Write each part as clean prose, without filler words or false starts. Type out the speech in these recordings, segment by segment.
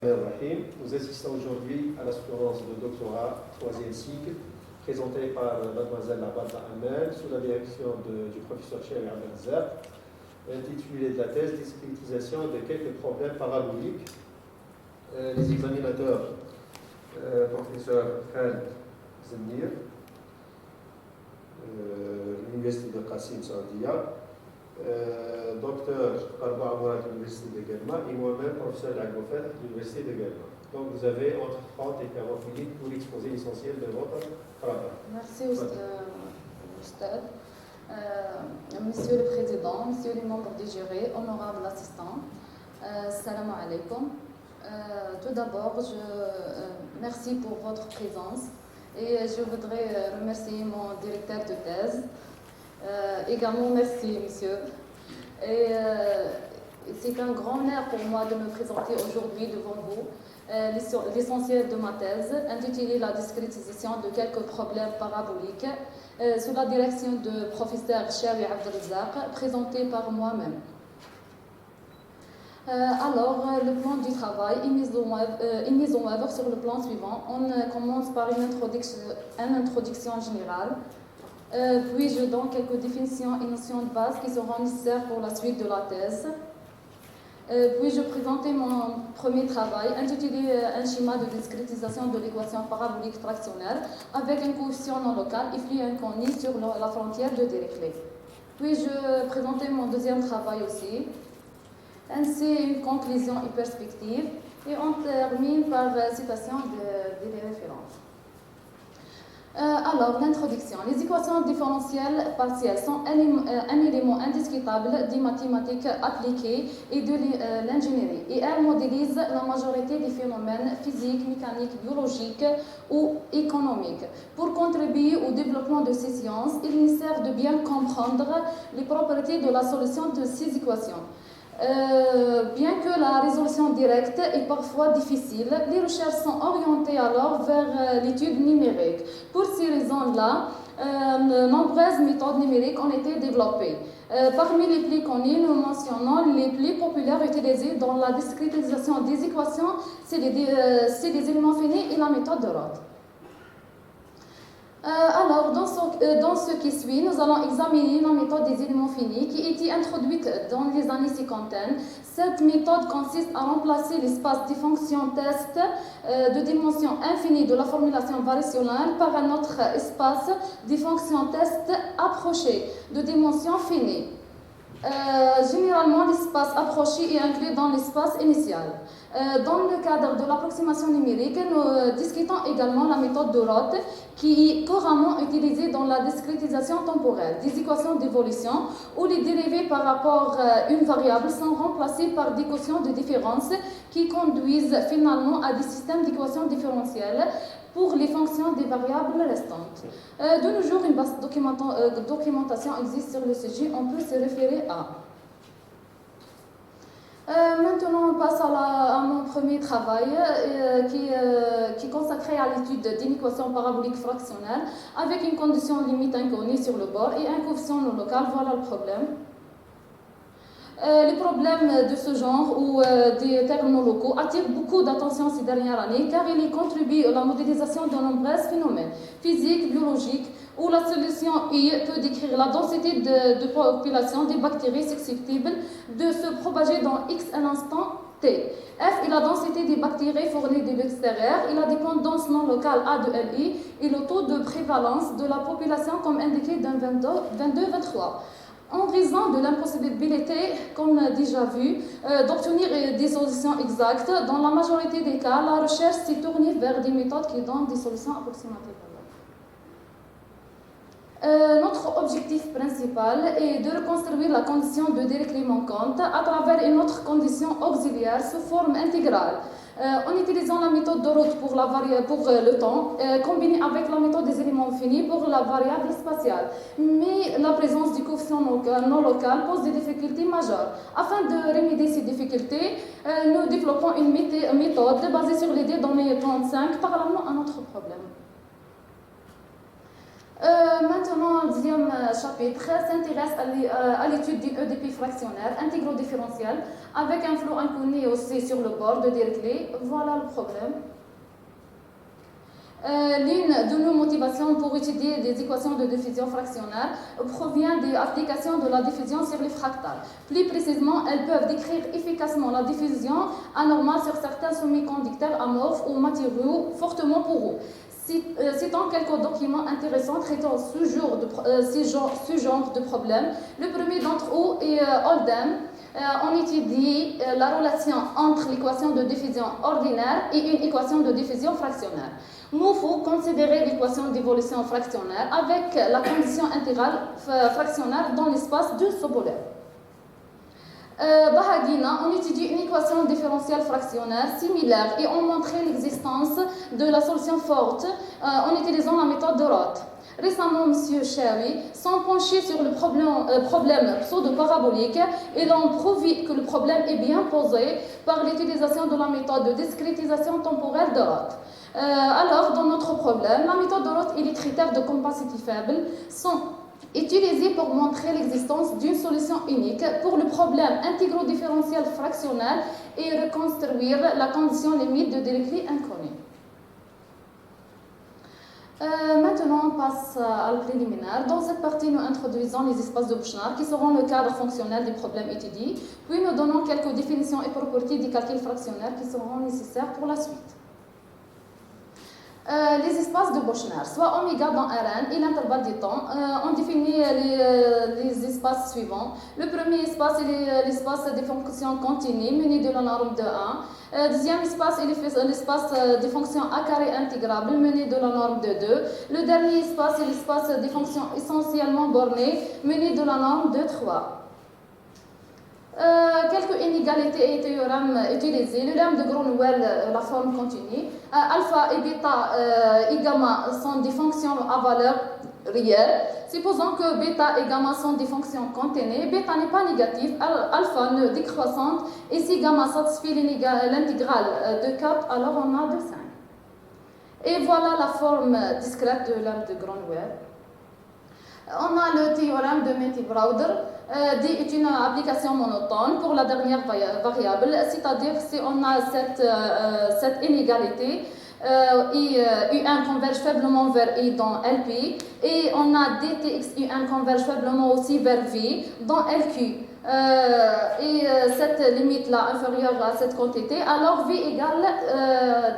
Nous assistons aujourd'hui à l'assurance de doctorat 3e cycle présentée par mademoiselle Labadla Amel sous la direction du professeur Cheri Abdelrazak, intitulée de la thèse discrétisation de quelques problèmes paraboliques. Les examinateurs, professeur Khaled Zemnir, l'université de Qassim Saoudia, docteur Karbo Amourat de l'université de Guelma et moi-même professeur Lagoufet de l'université de Guelma. Donc vous avez entre 30 et 40 minutes pour exposer l'essentiel de votre travail. Merci Oustad. Monsieur le Président, Monsieur les membres du jury, honorables assistants, salam alaikum. Tout d'abord, merci pour votre présence et je voudrais remercier mon directeur de thèse. Également, merci, monsieur. Et c'est un grand honneur pour moi de me présenter aujourd'hui devant vous l'essentiel de ma thèse, intitulée La discrétisation de quelques problèmes paraboliques, sous la direction du professeur Cheri Abdelrazak, présenté par moi-même. Alors, le plan du travail est mis en œuvre sur le plan suivant. On commence par une introduction générale. Puis je donne quelques définitions et notions de base qui seront nécessaires pour la suite de la thèse. Puis je présente mon premier travail intitulé Un schéma de discrétisation de l'équation parabolique fractionnelle avec un coefficient non local et flux inconnu sur la frontière de Dirichlet. Puis je présente mon deuxième travail aussi, ainsi une conclusion et perspective, et on termine par citation des références. Alors, l'introduction. Les équations différentielles partielles sont un élément indiscutable des mathématiques appliquées et de l'ingénierie. Et elles modélisent la majorité des phénomènes physiques, mécaniques, biologiques ou économiques. Pour contribuer au développement de ces sciences, il est nécessaire de bien comprendre les propriétés de la solution de ces équations. Bien que la résolution directe est parfois difficile, les recherches sont orientées alors vers l'étude numérique. Pour ces raisons-là, nombreuses méthodes numériques ont été développées. Parmi les plus connues, nous mentionnons les plus populaires utilisées dans la discrétisation des équations, c'est les éléments finis et la méthode de Roth. Alors, dans ce qui suit, nous allons examiner la méthode des éléments finis qui a été introduite dans les années 50. Cette méthode consiste à remplacer l'espace des fonctions test de dimension infinie de la formulation variationnelle par un autre espace des fonctions test approchées de dimension finie. Généralement, l'espace approché est inclus dans l'espace initial. Dans le cadre de l'approximation numérique, nous discutons également la méthode de Roth qui est couramment utilisée dans la discrétisation temporelle des équations d'évolution où les dérivées par rapport à une variable sont remplacées par des quotients de différence qui conduisent finalement à des systèmes d'équations différentielles pour les fonctions des variables restantes. De nos jours, une base documentation existe sur le sujet, on peut se référer à. Maintenant, on passe à mon premier travail qui est consacré à l'étude d'une équation parabolique fractionnelle avec une condition limite inconnue sur le bord et un coefficient non local. Voilà le problème. Les problèmes de ce genre ou des termes non locaux attirent beaucoup d'attention ces dernières années car ils contribuent à la modélisation de nombreux phénomènes physiques, biologiques, où la solution I peut décrire la densité de population des bactéries susceptibles de se propager dans X un instant T. F est la densité des bactéries fournies de l'extérieur et la dépendance non locale A de LI et le taux de prévalence de la population comme indiqué dans 22-23. En raison de l'impossibilité, comme déjà vu, d'obtenir des solutions exactes, dans la majorité des cas, la recherche s'est tournée vers des méthodes qui donnent des solutions approximatives. Notre objectif principal est de reconstruire la condition de Dirichlet manquante à travers une autre condition auxiliaire sous forme intégrale, en utilisant la méthode de Roth pour le temps, combinée avec la méthode des éléments finis pour la variable spatiale. Mais la présence du coefficient non local pose des difficultés majeures. Afin de remédier ces difficultés, nous développons une méthode basée sur l'idée données 35, parallèlement à notre problème. Maintenant, le deuxième chapitre s'intéresse à l'étude d'une EDP fractionnaire intégro-différentielle avec un flot inconnu aussi sur le bord de Dirichlet. Voilà le problème. L'une de nos motivations pour étudier des équations de diffusion fractionnaire provient de l'application de la diffusion sur les fractales. Plus précisément, elles peuvent décrire efficacement la diffusion anormale sur certains semi-conducteurs amorphes ou matériaux fortement poreux. Citant quelques documents intéressants traitant ce genre de problème. Le premier d'entre eux est Oldham. On étudie la relation entre l'équation de diffusion ordinaire et une équation de diffusion fractionnaire. Nous faut considérer l'équation d'évolution fractionnaire avec la condition intégrale fractionnaire dans l'espace de Sobolev. Bahagina, on étudie une équation différentielle fractionnaire similaire et on montrait l'existence de la solution forte en utilisant la méthode de Roth. Récemment, M. Sherry s'en penché sur le problème pseudo-parabolique et l'ont prouvé que le problème est bien posé par l'utilisation de la méthode de discrétisation temporelle de Roth. Alors, dans notre problème, la méthode de Roth et les critères de compacité faible sont utilisés pour montrer l'existence d'une solution unique pour le problème intégro-différentiel fractionnel et reconstruire la condition limite de Dirichlet inconnue. Maintenant, on passe à le préliminaire. Dans cette partie, nous introduisons les espaces de Bouchard qui seront le cadre fonctionnel des problèmes étudiés, puis nous donnons quelques définitions et propriétés des calculs fractionnaires qui seront nécessaires pour la suite. Les espaces de Bochner, soit oméga dans Rn et l'intervalle du temps, on définit les espaces suivants. Le premier espace est l'espace des fonctions continues mené de la norme de 1. Deuxième espace est l'espace des fonctions a carré intégrables mené de la norme de 2. Le dernier espace est l'espace des fonctions essentiellement bornées mené de la norme de 3. Quelques inégalités et théorèmes utilisés. Le théorème de Groenewald, la forme continue. Alpha et bêta et gamma sont des fonctions à valeur réelle. Supposons que bêta et gamma sont des fonctions continues. Bêta n'est pas négative, alpha ne décroissante. Et si gamma satisfait l'intégrale de 4, alors on a de 5. Et voilà la forme discrète de théorème de Groenewald. On a le théorème de Metty-Browder. D est une application monotone pour la dernière variable, c'est-à-dire si on a cette inégalité, U1 converge faiblement vers I dans LP, et on a DTX U1 converge faiblement aussi vers V dans LQ. Et cette limite-là inférieure à cette quantité, alors V égale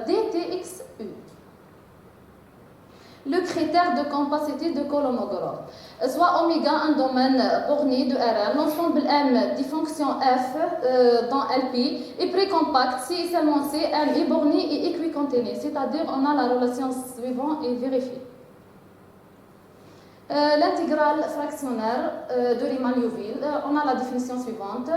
DTXU. Le critère de compacité de Kolmogorov, soit oméga un domaine borné de Rn, l'ensemble M des fonctions f dans LP est précompact si seulement C, M est borné et équicontenu, c'est-à-dire on a la relation suivante et vérifiée. L'intégrale fractionnaire de Riemann-Liouville, on a la définition suivante.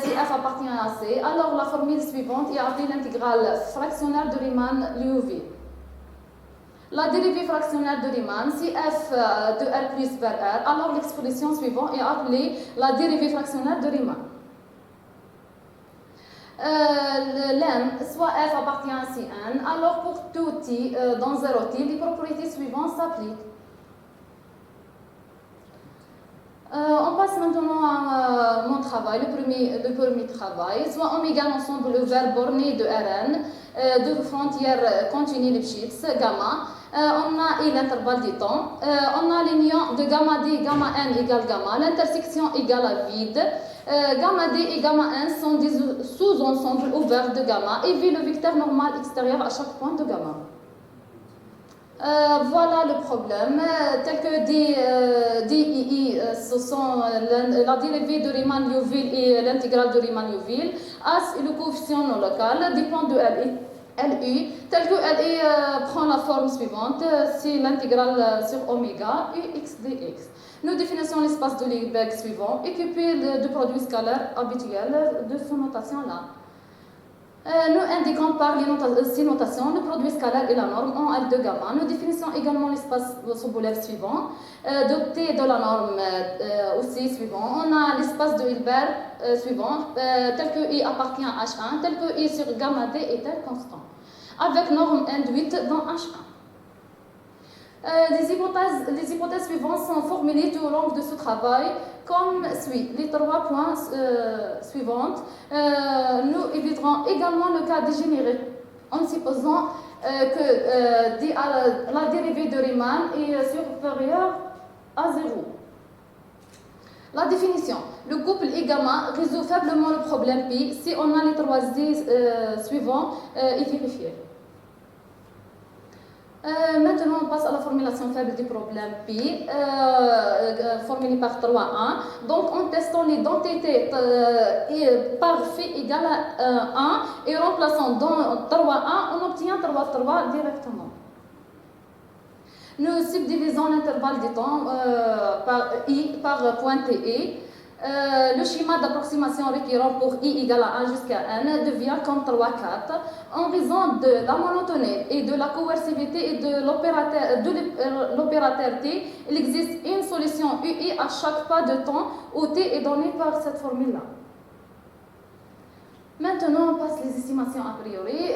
Si f appartient à C, alors la formule suivante est appelée l'intégrale fractionnaire de Riemann-Liouville. La dérivée fractionnaire de Riemann, si f de R plus vers R, alors l'expression suivante est appelée la dérivée fractionnaire de Riemann. L'M, soit f appartient à Cn, alors pour tout t dans 0t, les propriétés suivantes s'appliquent. On passe maintenant à mon travail, le premier travail, soit oméga l'ensemble vers borné de Rn, de frontière continue Lipschitz, gamma. On a et l'intervalle du temps. On a l'union de gamma d, gamma n égale gamma, l'intersection égale à vide. Gamma d et gamma n sont des sous-ensembles ouverts de gamma et vu le vecteur normal extérieur à chaque point de gamma. Voilà le problème, tel que DII, ce sont la dérivée de Riemann-Liouville et l'intégrale de Riemann-Liouville. As est le coefficient non local, dépend de LU, tel que LU prend la forme suivante, c'est l'intégrale sur oméga UX dx. Nous définissons l'espace de Lebesgue suivant, équipé de produits scalaires habituels de ce notation-là. Nous indiquons par ces notations le produit scalaire et la norme en L de gamma. Nous définissons également l'espace Sobolev suivant, doté de la norme aussi suivant. On a l'espace de Hilbert suivant, tel que I appartient à H1, tel que I sur gamma D est tel constant, avec norme induite dans H1. Les hypothèses suivantes sont formulées tout au long de ce travail comme suit. Les 3 points suivants. Nous éviterons également le cas dégénéré en supposant que la dérivée de Riemann est supérieure à 0. La définition. Le couple I gamma résout faiblement le problème Pi si on a les 3 suivants et vérifiés. Maintenant, on passe à la formulation faible du problème Pi, formulée par 3,1. Donc, en testant l'identité par phi égale à 1 et remplaçant dans 3,1, on obtient 3,3 directement. Nous subdivisons l'intervalle du temps par point TE. Le schéma d'approximation récurrent pour I égale à 1 jusqu'à n devient comme 3, 4. En raison de la monotonie et de la coercivité et de l'opérateur T, il existe une solution UI à chaque pas de temps où T est donné par cette formule-là. Maintenant, on passe les estimations a priori.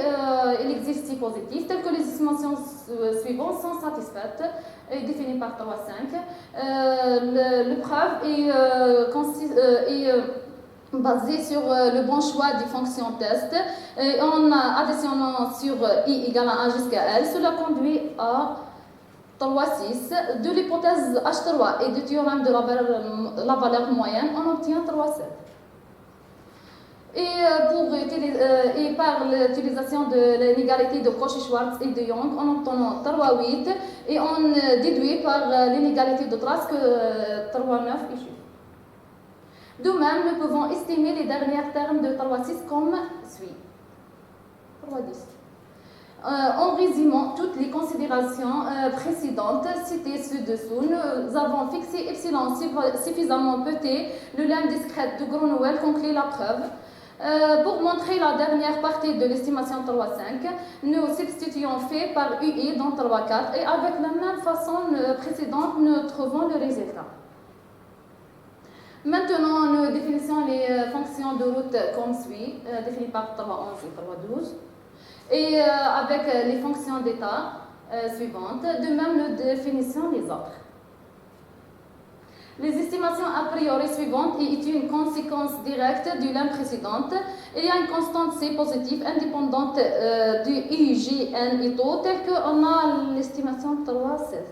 Il existe 6 positifs, telles que les estimations suivantes sont satisfaites et définies par 3,5. Le preuve est basée sur le bon choix des fonctions test. Et en additionnant sur I égale à 1 jusqu'à L, cela conduit à 3,6. De l'hypothèse H3 et du théorème de la valeur moyenne, on obtient 3,7. Et par l'utilisation de l'inégalité de Cauchy-Schwarz et de Young, on obtient 3,8 et on déduit par l'inégalité de Trask 3,9 échoue. De même, nous pouvons estimer les derniers termes de 3,6 comme suit. 3,10. En résumant toutes les considérations précédentes citées ci-dessous, nous avons fixé epsilon suffisamment petit, le lemme discrète de Groenewald conclut la preuve. Pour montrer la dernière partie de l'estimation 3,5, nous substituons phi par UI dans 3,4 et avec la même façon précédente, nous trouvons le résultat. Maintenant, nous définissons les fonctions de route comme suit, définies par 3,11 et 3,12, et avec les fonctions d'état suivantes. De même, nous définissons les autres. Les estimations a priori suivantes est une conséquence directe du lemme précédente. Il y a une constante C positive indépendante du IGN et taux, tel qu'on a l'estimation 3,7.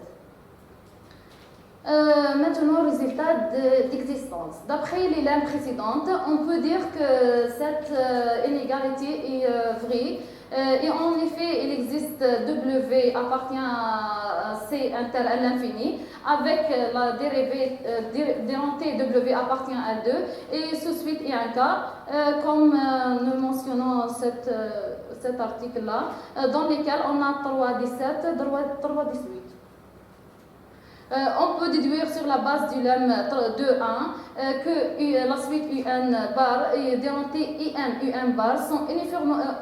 Maintenant, résultat d'existence. D'après les lemmes précédentes, on peut dire que cette inégalité est vraie. Et en effet, il existe W appartient à C inter à l'infini, avec la dérivée W appartient à 2, et sous suite il y a un cas, comme nous mentionnons cet article-là, dans lequel on a 3,17, 3,18. On peut déduire sur la base du lemme 2,1 que la suite UN bar et dénoté IN bar sont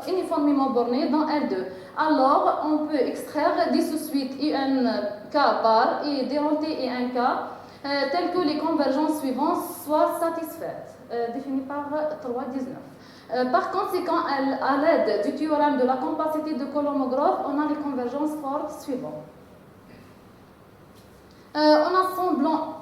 uniformément bornées dans L2. Alors, on peut extraire des sous-suites UNK bar et dénoté INK telles que les convergences suivantes soient satisfaites, définies par 3,19. Par conséquent, à l'aide du théorème de la compacité de Kolmogorov, on a les convergences fortes suivantes. En assemblant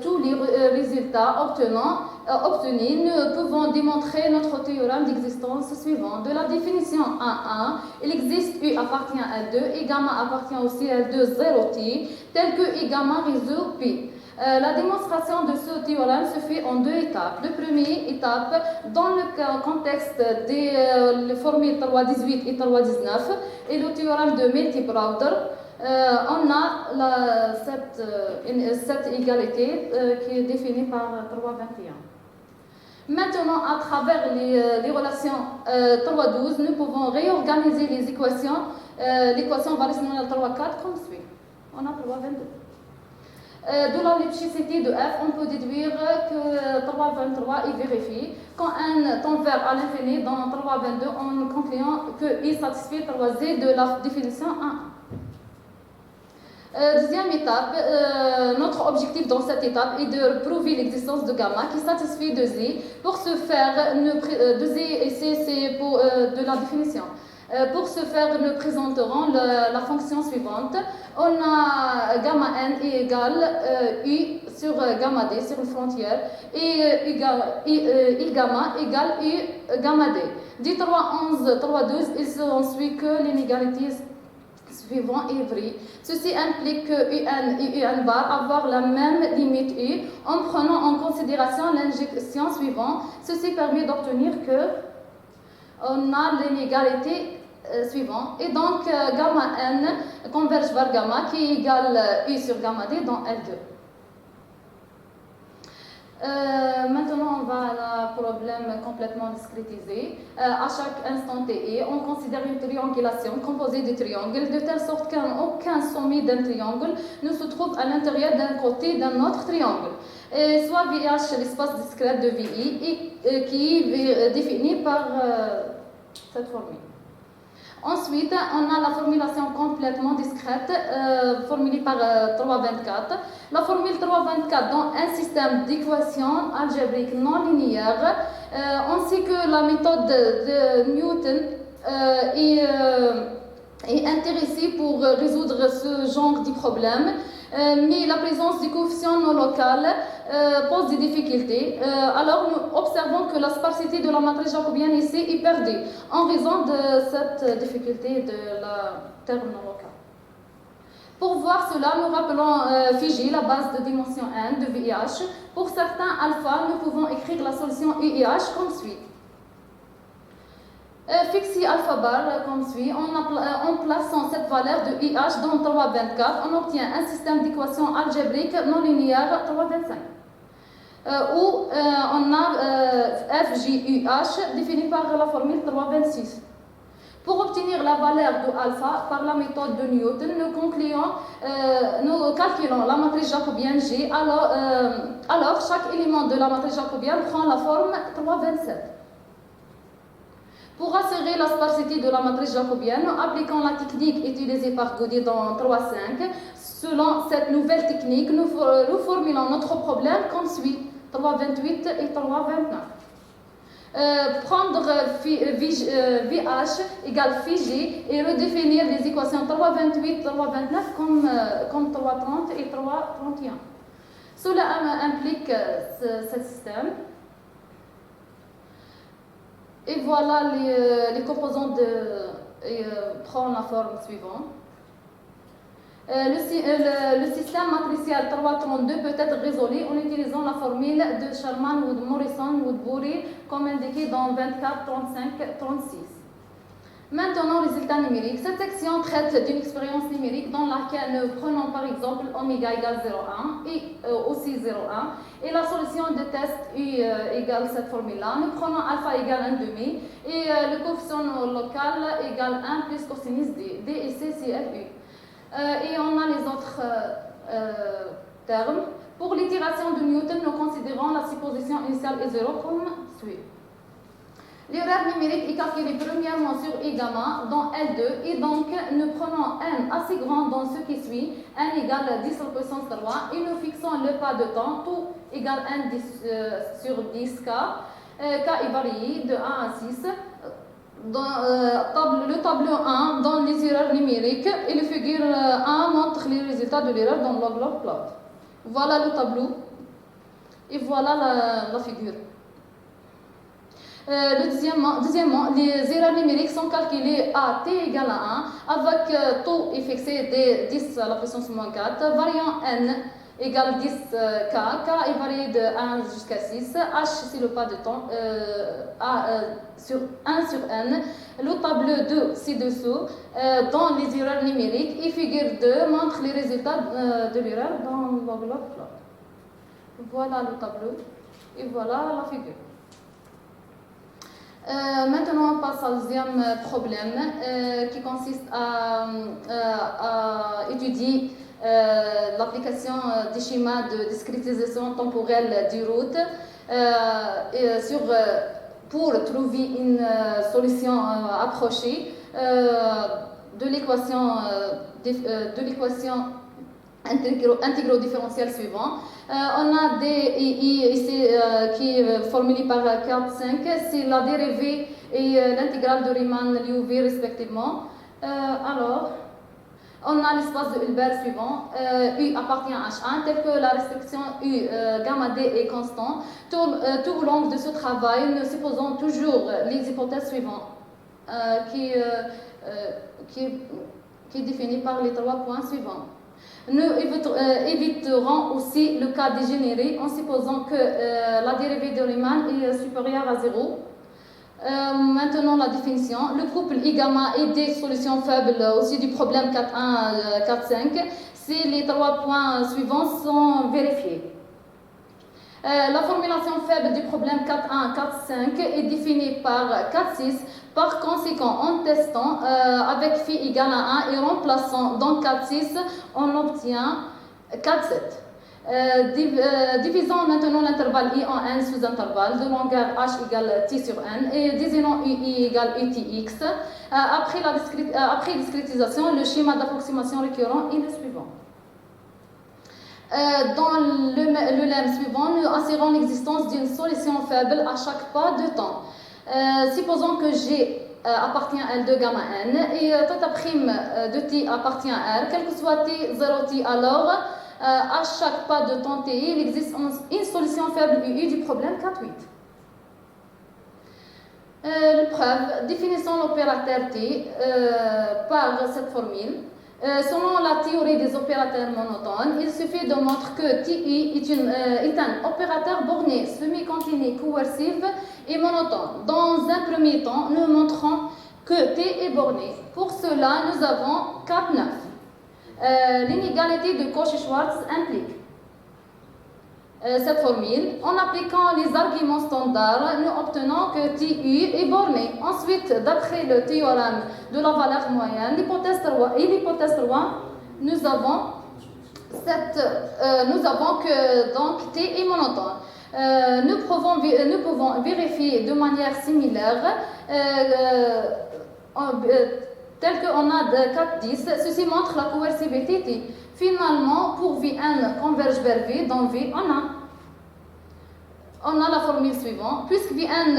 tous les résultats obtenus, nous pouvons démontrer notre théorème d'existence suivant. De la définition 1,1, il existe U appartient à 2 et gamma appartient aussi à 2, 0t, tel que I gamma résout Pi. La démonstration de ce théorème se fait en 2 étapes. La première étape, dans le contexte des formules 3,18 et 3,19 et le théorème de Milty-Browder, on a cette égalité qui est définie par 3,21. Maintenant, à travers les relations 3,12, nous pouvons réorganiser les équations, l'équation valutionnelle 3,4 comme suit. On a 3,22. De la lipschicité de F, on peut déduire que 3,23 est vérifié. Quand n tend vers à l'infini dans 3,22, en concluant que I satisfait 3Z de la définition 1. Deuxième étape, notre objectif dans cette étape est de prouver l'existence de gamma qui satisfait 2Z. Pour ce faire, 2Z et C, c'est pour de la définition. Pour ce faire, nous présenterons la fonction suivante. On a gamma n égale U sur gamma d sur une frontière et I gamma égale U gamma d. Du 3.11, 3.12, il s'ensuit que l'inégalité suivante est vraie. Ceci implique que UN et UN bar avoir la même limite U en prenant en considération l'injection suivante. Ceci permet d'obtenir que on a l'inégalité suivante. Et donc, gamma n converge vers gamma qui est égal U sur gamma d dans L2. Maintenant, on va à un problème complètement discrétisé. À chaque instant t, on considère une triangulation composée de triangles de telle sorte qu'aucun sommet d'un triangle ne se trouve à l'intérieur d'un côté d'un autre triangle. Soit VH, l'espace discret de VI, qui est défini par cette formule. Ensuite, on a la formulation complètement discrète formulée par 3.24. La formule 3.24 dans un système d'équations algébriques non linéaires, ainsi que la méthode de Newton est intéressée pour résoudre ce genre de problème. Mais la présence du coefficient non local pose des difficultés. Alors nous observons que la sparsité de la matrice jacobienne ici est perdue en raison de cette difficulté de la terme non local. Pour voir cela, nous rappelons Fiji, la base de dimension n de VIH. Pour certains alpha, nous pouvons écrire la solution UIH comme suit. Fixer alpha bar comme suit. En plaçant cette valeur de IH dans 3.24, on obtient un système d'équations algébriques non linéaires 3.25. Où on a FJUH défini par la formule 3.26. Pour obtenir la valeur de alpha par la méthode de Newton, nous calculons la matrice jacobienne G. Alors, chaque élément de la matrice jacobienne prend la forme 3.27. Pour assurer la sparsité de la matrice jacobienne, nous appliquons la technique utilisée par Gaudier dans 3.5. Selon cette nouvelle technique, nous formulons notre problème comme suit, 3.28 et 3.29. Prendre VH égale Fiji et redéfinir les équations 3.28, 3.29 comme 3.30 et 3.31. Cela implique ce système. Et voilà les composants prennent la forme suivante. Le système matriciel 332 peut être résolu en utilisant la formule de Sherman, Wood-Morrison, Woodbury, comme indiqué dans 24, 35, 36. Maintenant, résultat numérique. Cette section traite d'une expérience numérique dans laquelle nous prenons par exemple oméga égale 0,1 et aussi 0,1 et la solution de test U égale cette formule-là. Nous prenons alpha égale 1,5 et le coefficient local égale 1 plus cosinus D, D et C, CFU. Et on a les autres termes. Pour l'itération de Newton, nous considérons la supposition initiale est 0 comme suit. L'erreur numérique est calculée premièrement sur I gamma dans L2 et donc nous prenons n assez grand dans ce qui suit, n égale 10 à la puissance 3 et nous fixons le pas de temps, tout égale n sur 10k, k est varié de 1 à 6. Dans le tableau 1 donne les erreurs numériques et le figure 1 montre les résultats de l'erreur dans log plot. Voilà le tableau et voilà la figure. Deuxièmement, les erreurs numériques sont calculées à t égale à 1 avec taux est fixé de 10 à la puissance moins 4, variant n égale 10k, k est varié de 1 jusqu'à 6, h c'est le pas de temps, sur 1 sur n. Le tableau 2 ci-dessous dans les erreurs numériques et figure 2 montre les résultats de l'erreur dans le log plot. Voilà le tableau et voilà la figure. Maintenant, on passe au deuxième problème qui consiste à étudier l'application des schémas de discrétisation temporelle du route pour trouver une solution approchée de l'équation intégro-différentielle suivant. On a des ici qui est formulé par 4, 5, c'est la dérivée et l'intégrale de Riemann l'UV respectivement. Alors, on a l'espace de Hilbert suivant, U appartient à H1, tel que la restriction U gamma D est constant, tout au long de ce travail, nous supposons toujours les hypothèses suivantes, qui est définie par les 3 points suivants. Nous éviterons aussi le cas dégénéré en supposant que la dérivée de Riemann est supérieure à 0. Maintenant la définition. Le couple I gamma et des solutions faibles aussi du problème 4.1, 4.5 si les 3 points suivants sont vérifiés. La formulation faible du problème 4.1, 4.5 est définie par 4.6. Par conséquent, en testant avec phi égale à 1 et remplaçant dans 4.6, on obtient 4.7. Divisons maintenant l'intervalle I en n sous intervalle de longueur h égale t sur n et désignons UI égale utx. Après discrétisation, le schéma d'approximation récurrent est le suivant. Dans le lemme suivant, nous assurons l'existence d'une solution faible à chaque pas de temps. Supposons que G appartient à L de gamma n et θ' de t appartient à R, quel que soit t, 0t, alors à chaque pas de temps t, il existe une solution faible UI du problème 4.8. Preuve, définissons l'opérateur t par cette formule. Selon la théorie des opérateurs monotones, il suffit de montrer que TI est un opérateur borné, semi-continu, coercitif et monotone. Dans un premier temps, nous montrons que T est borné. Pour cela, nous avons 4,9. L'inégalité de Cauchy-Schwarz implique cette formule. En appliquant les arguments standards, nous obtenons que TU est borné. Ensuite, d'après le théorème de la valeur moyenne, l'hypothèse 3 et l'hypothèse 3, nous avons que donc, T est monotone. Nous pouvons vérifier de manière similaire, tel qu'on a 4,10, ceci montre la coercivité T. Finalement, pour Vn converge vers V, dans V, on a la formule suivante. Puisque Vn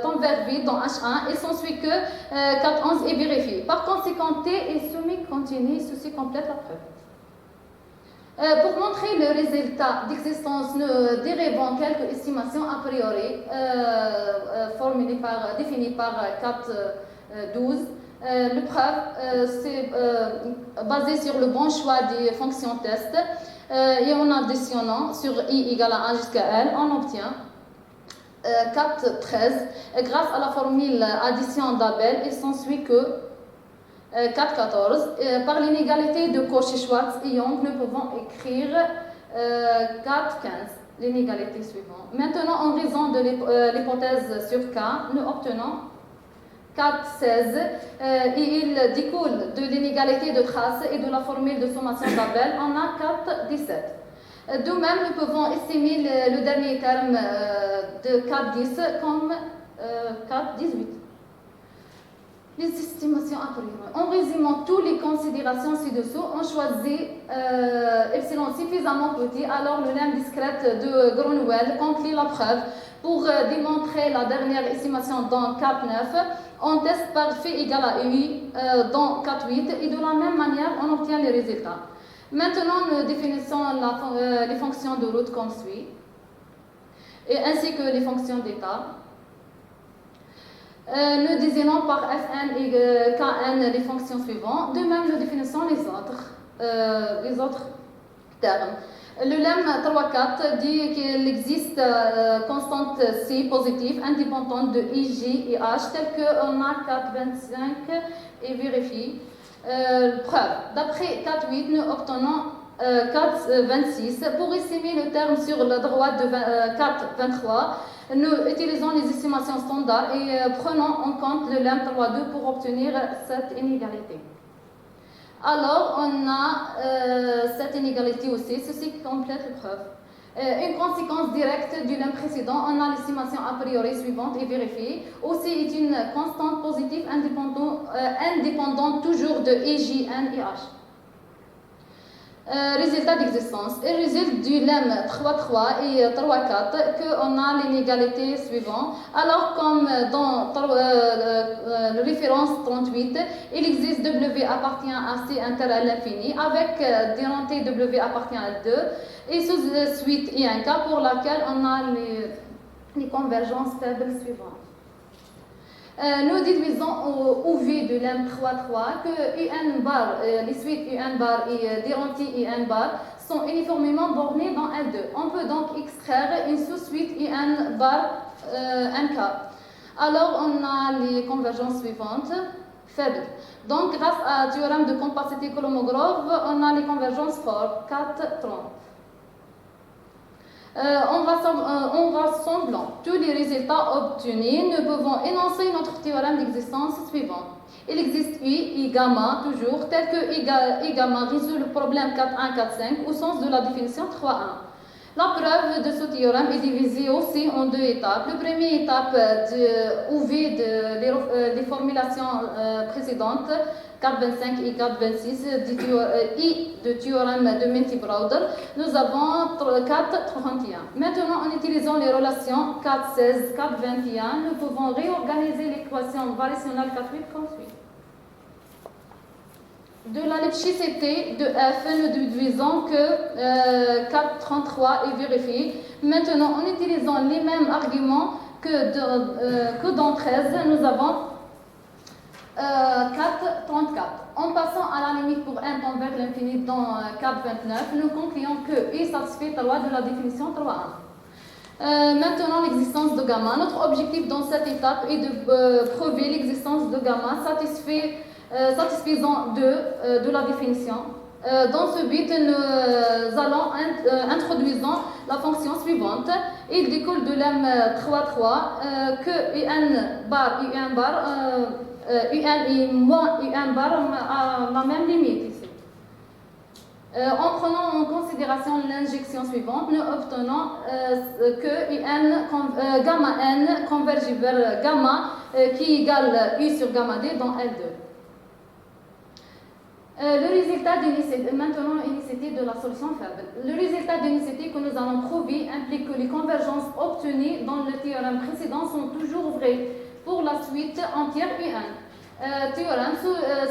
tend vers V dans H1, il s'ensuit que 4,11 est vérifié. Par conséquent, T est semi-continu, ceci complète la preuve. Pour montrer le résultat d'existence, nous dérivons quelques estimations a priori définies par 4,12. Le preuve, c'est basé sur le bon choix des fonctions test et en additionnant sur I égale à 1 jusqu'à L, on obtient 4,13. Grâce à la formule addition d'Abel, il s'ensuit que 4,14. Par l'inégalité de Cauchy-Schwarz et Young, nous pouvons écrire 4,15. L'inégalité suivante. Maintenant, en raison de l'hypothèse sur K, nous obtenons 4,16 et il découle de l'inégalité de trace et de la formule de sommation d'Abel, on a 4,17. De même, nous pouvons estimer le dernier terme de 4,10 comme 4,18. Les estimations a priori. En résumant toutes les considérations ci-dessous, on choisit epsilon suffisamment petit, alors le lemme discrète de Groenewald conclut la preuve. Pour démontrer la dernière estimation dans 4,9, on teste par phi égale à UI dans 4,8 et de la même manière, on obtient les résultats. Maintenant, nous définissons les fonctions de route comme suit, ainsi que les fonctions d'état. Nous désignons par Fn et Kn les fonctions suivantes. De même, nous définissons les autres termes. Le lemme 3,4 dit qu'il existe constante C positive indépendante de I, J et H, tel qu'on a 4,25 et vérifie. Preuve. D'après 4,8, nous obtenons 4,26. Pour estimer le terme sur la droite de 4,23, nous utilisons les estimations standards et prenons en compte le lemme 3,2 pour obtenir cette inégalité. Alors, on a cette inégalité aussi, ceci complète la preuve. Une conséquence directe du lemme précédent, on a l'estimation a priori suivante et vérifiée. Aussi est une constante positive indépendante toujours de I, J, N et H. Résultat d'existence. Il résulte du lemme 3,3 et 3,4 qu'on a l'inégalité suivante. Alors, comme dans la référence 38, il existe W appartient à C inter à l'infini avec dérentée W appartient à 2 et sous-suite I un cas pour laquelle on a les convergences faibles suivantes. Nous déduisons au V de lemme 3,3 que UN bar, les suites UN bar et dérentie UN bar sont uniformément bornées dans L2. On peut donc extraire une sous-suite UN bar NK. Alors on a les convergences suivantes faibles. Donc grâce à théorème de compacité Kolmogorov, on a les convergences fortes 4, 30. En rassemblant tous les résultats obtenus, nous pouvons énoncer notre théorème d'existence suivant. Il existe I gamma, toujours, tel que I gamma résout le problème 4,1, 4,5 au sens de la définition 3,1. La preuve de ce théorème est divisée aussi en deux étapes. La première étape de UV des formulations précédentes, 4,25 et 4,26 I de théorème de Menti-Browder, nous avons 4,31. Maintenant, en utilisant les relations 4,16, 4,21, nous pouvons réorganiser l'équation variationnelle 4,8, 38. De la lipschicité de F, nous déduisons que 4,33 est vérifié. Maintenant, en utilisant les mêmes arguments que dans 13, nous avons 4,34. En passant à la limite pour n tend vers l'infini dans 4,29, nous concluons que I satisfait la loi de la définition 3,1. Maintenant, l'existence de gamma. Notre objectif dans cette étape est de prouver l'existence de gamma satisfaisant de la définition. Dans ce but, nous allons introduire la fonction suivante. Il découle de lemme 3,3 que UN bar, UN et moins UN bar à la même limite ici. En prenant en considération l'injection suivante, nous obtenons que gamma n converge vers gamma qui égale U sur gamma D dans L2. Le résultat d'unicité, maintenant unicité de la solution faible. Le résultat d'unicité que nous allons trouver implique que les convergences obtenues dans le théorème précédent sont toujours vraies pour la suite entière UN. Théorème,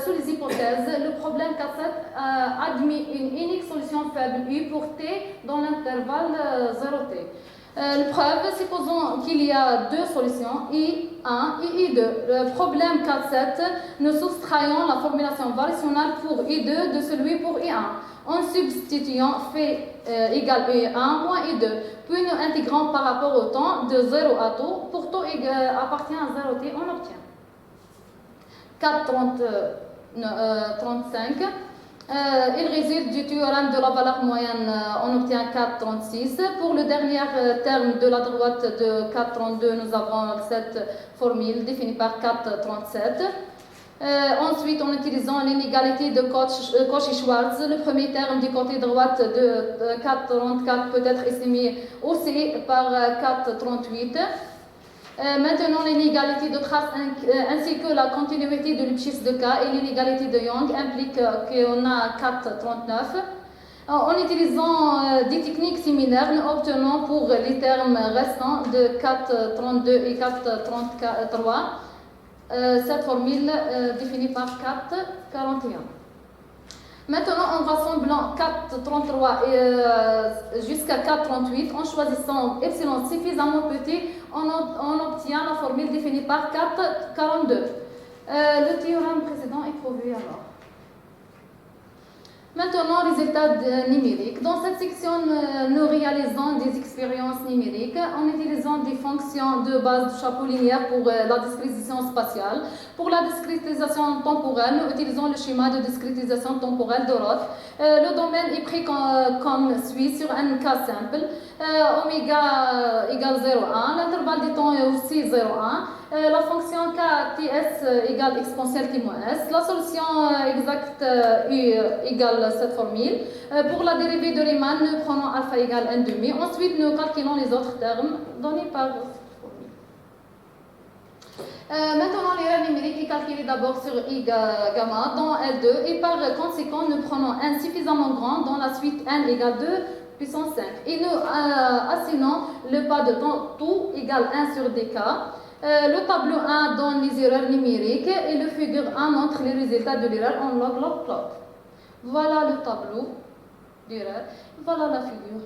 sous les hypothèses, le problème K7 admet une unique solution faible U pour T dans l'intervalle 0T. Le preuve, supposons qu'il y a deux solutions, I1 et I2. Le problème 4,7, nous soustrayons la formulation variationnelle pour I2 de celui pour I1. En substituant phi égale I1 moins I2. Puis nous intégrons par rapport au temps de 0 à τ. Pour τ appartient à 0T, on obtient 4,35. Il résulte du théorème de la valeur moyenne, on obtient 4,36. Pour le dernier terme de la droite de 4,32, nous avons cette formule définie par 4,37. Ensuite, en utilisant l'inégalité de Cauchy-Schwarz, le premier terme du côté droite de 4,34 peut être estimé aussi par 4,38. Maintenant, l'inégalité de trace ainsi que la continuité de Lipschitz de K et l'inégalité de Young impliquent qu'on a 4,39. En utilisant des techniques similaires, nous obtenons pour les termes restants de 4,32 et 4,33 cette formule définie par 4,41. Maintenant, en rassemblant 4,33 jusqu'à 4,38, en choisissant epsilon suffisamment petit, on obtient la formule définie par 4,42. Le théorème précédent est prouvé alors. Maintenant, résultats numériques. Dans cette section, nous réalisons des expériences numériques en utilisant des fonctions de base de chapeau linéaire pour la discrétisation spatiale. Pour la discrétisation temporelle, nous utilisons le schéma de discrétisation temporelle de Roth. Le domaine est pris comme suit sur un cas simple. Oméga égale 0,1. L'intervalle du temps est aussi 0,1. La fonction KTS égale exponentielle T moins S. La solution exacte U égale cette formule. Pour la dérivée de Riemann, nous prenons alpha égale n demi. Ensuite, nous calculons les autres termes donnés par cette formule. Maintenant, l'erreur numérique est calculée d'abord sur I gamma dans L2 et par conséquent, nous prenons n suffisamment grand dans la suite n égale 2 puissance 5 et nous assignons le pas de temps tout égale 1 sur dk. Le tableau 1 donne les erreurs numériques et le figure 1 montre les résultats de l'erreur en log-log-plot. Voilà le tableau d'erreur, voilà la figure.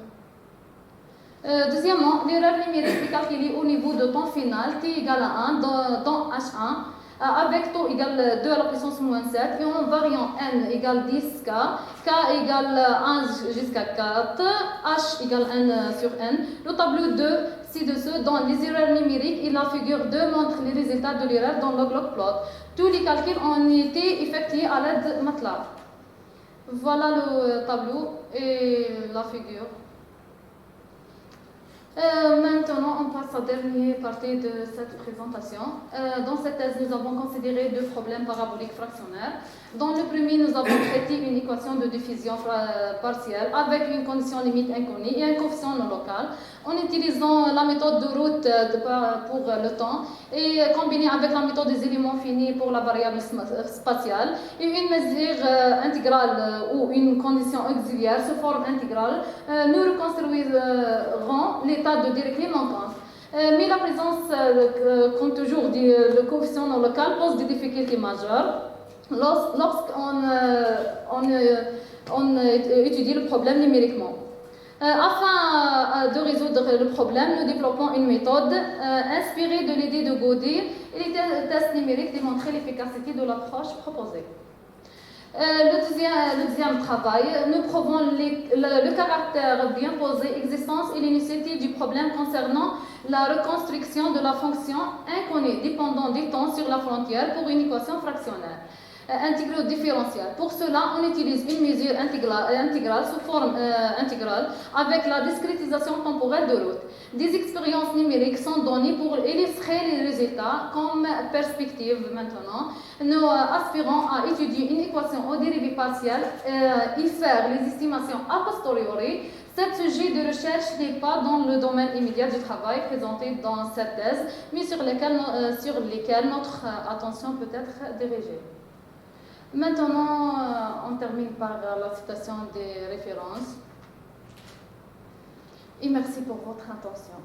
Deuxièmement, l'erreur numérique est calculée au niveau de temps final t égale à 1 dans H1 avec taux égale 2 à la puissance moins 7 et en variant n égale 10k, k égale 1 jusqu'à 4, h égale n sur n. Le tableau 2 ci-dessous donne les erreurs numériques et la figure 2 montre les résultats de l'erreur dans log-log-plot. Tous les calculs ont été effectués à l'aide de MATLAB. Voilà le tableau et la figure. Maintenant, on passe à la dernière partie de cette présentation. Dans cette thèse, nous avons considéré deux problèmes paraboliques fractionnaires. Dans le premier, nous avons traité une équation de diffusion partielle avec une condition limite inconnue et un coefficient non local en utilisant la méthode de route pour le temps et combinée avec la méthode des éléments finis pour la variable spatiale et une mesure intégrale ou une condition auxiliaire sous forme intégrale. Nous reconstruirons l'état de Dirichlet manquant. Mais la présence, comme toujours, du coefficient non local pose des difficultés majeures lorsqu'on étudie le problème numériquement. Afin de résoudre le problème, nous développons une méthode inspirée de l'idée de Godet et les tests numériques démontraient l'efficacité de l'approche proposée. Le deuxième travail, nous prouvons le caractère bien posé, existence et l'initiative du problème concernant la reconstruction de la fonction inconnue dépendant du temps sur la frontière pour une équation fractionnaire intégrale différentielle. Pour cela, on utilise une mesure intégrale sous forme intégrale avec la discrétisation temporelle de route. Des expériences numériques sont données pour illustrer les résultats comme perspective maintenant. Nous aspirons à étudier une équation aux dérivées partielles et faire les estimations a posteriori. Cet sujet de recherche n'est pas dans le domaine immédiat du travail présenté dans cette thèse, mais sur lesquels notre attention peut être dirigée. Maintenant, on termine par la citation des références. Et merci pour votre attention.